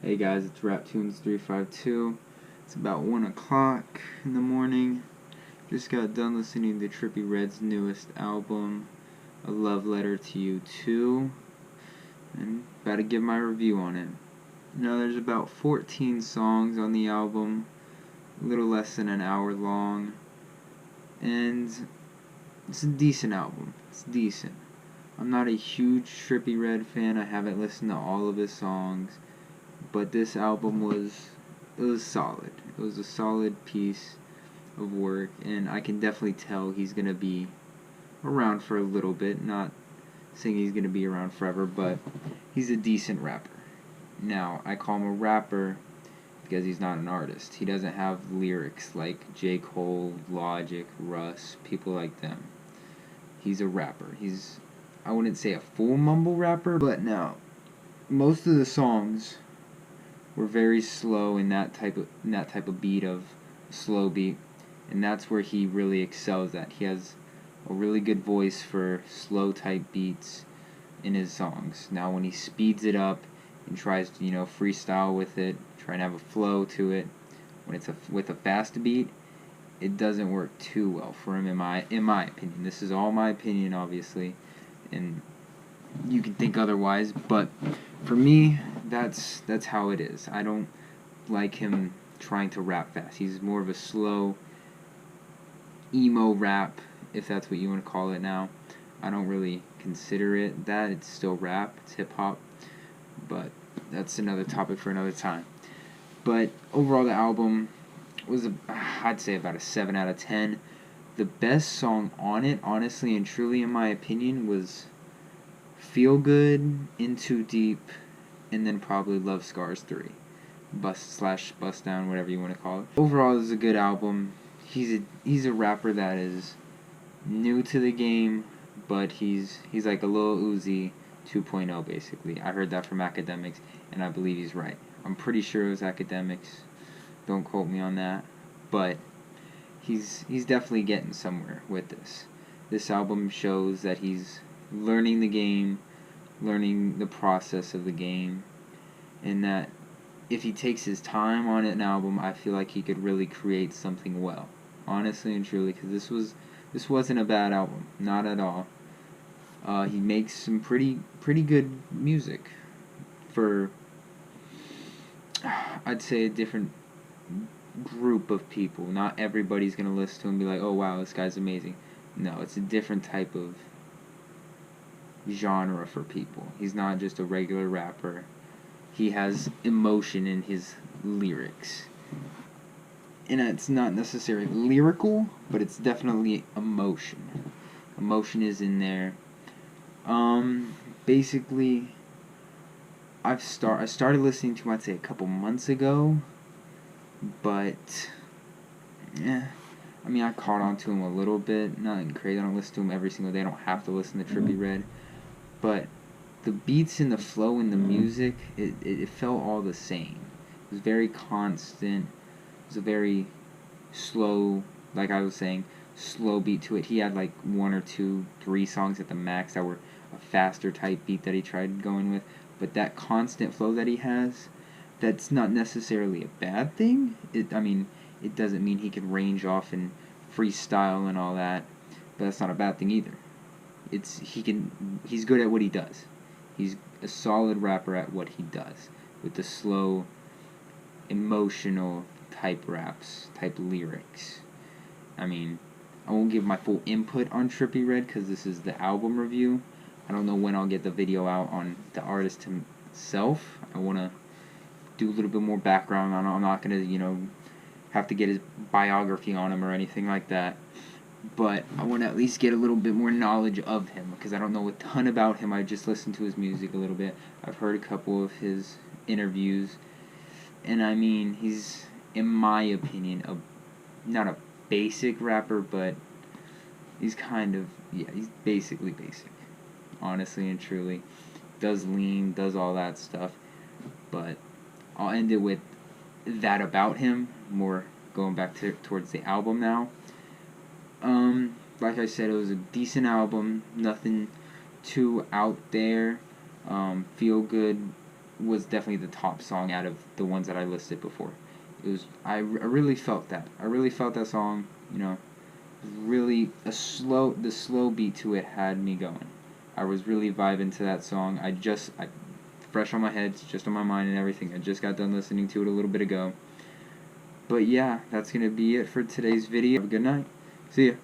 Hey guys, it's RapTunes352. It's about 1 o'clock in the morning. Just got done listening to Trippie Redd's newest album, A Love Letter to You 2, and about to give my review on it. Now there's about 14 songs on the album, a little less than an hour long, and it's a decent album. It's decent. I'm not a huge Trippie Redd fan. I haven't listened to all of his songs. But this album was solid. It was a solid piece of work, and I can definitely tell he's going to be around for a little bit. Not saying he's going to be around forever, but he's a decent rapper. Now, I call him a rapper because he's not an artist. He doesn't have lyrics like J. Cole, Logic, Russ, people like them. He's a rapper. I wouldn't say a full mumble rapper, but now, most of the songs were very slow in that type of beat, of slow beat, and that's where he really excels at. He has a really good voice for slow type beats in his songs. Now when he speeds it up and tries to freestyle with it, try and have a flow to it, when it's with a fast beat, it doesn't work too well for him in my opinion. This is all my opinion, obviously, and you can think otherwise, but for me, that's how it is. I don't like him trying to rap fast. He's more of a slow emo rap, if that's what you want to call it now. I don't really consider it that. It's still rap, it's hip hop, but that's another topic for another time. But overall, the album was I'd say about a 7 out of 10. The best song on it, honestly and truly in my opinion, was Feel Good, In Too Deep, and then probably Love Scars 3. Bust Down, whatever you want to call it. Overall, this is a good album. He's a rapper that is new to the game, but he's like a Lil Uzi 2.0 basically. I heard that from Academics, and I believe he's right. I'm pretty sure it was Academics. Don't quote me on that, but he's definitely getting somewhere with this. This album shows that he's learning the game, learning the process of the game, and that if he takes his time on an album, I feel like he could really create something well, honestly and truly, because this wasn't a bad album, not at all. He makes some pretty good music for, I'd say, a different group of people. Not everybody's gonna listen to him and be like, oh wow, this guy's amazing. No, it's a different type of genre for people. He's not just a regular rapper. He has emotion in his lyrics, and it's not necessarily lyrical, but it's definitely emotion. Emotion is in there. Basically, I started listening to him, I'd say, a couple months ago, but I mean, I caught on to him a little bit. Nothing crazy. I don't listen to him every single day. I don't have to listen to Trippie Redd, but the beats and the flow and the music, it felt all the same. It was very constant. It was a very slow, like I was saying, slow beat to it. He had like 1 or 2, 3 songs at the max that were a faster type beat that he tried going with. But that constant flow that he has, that's not necessarily a bad thing. It doesn't mean he can range off and freestyle and all that, but that's not a bad thing either. He's good at what he does. He's a solid rapper at what he does, with the slow, emotional type raps, type lyrics. I mean, I won't give my full input on Trippie Redd because this is the album review. I don't know when I'll get the video out on the artist himself. I want to do a little bit more background on him. I'm not going to, have to get his biography on him or anything like that. But I want to at least get a little bit more knowledge of him, because I don't know a ton about him. I just listened to his music a little bit. I've heard a couple of his interviews, and I mean, he's, in my opinion, not a basic rapper, but he's he's basically basic, honestly and truly. Does lean, does all that stuff, but I'll end it with that about him, more going back towards the album now. Like I said, it was a decent album, nothing too out there. Feel Good was definitely the top song out of the ones that I listed before. I really felt that. I really felt that song. You know, really the slow beat to it had me going. I was really vibing to that song. I fresh on my head, it's just on my mind and everything. I just got done listening to it a little bit ago. But yeah, that's gonna be it for today's video. Have a good night. See ya.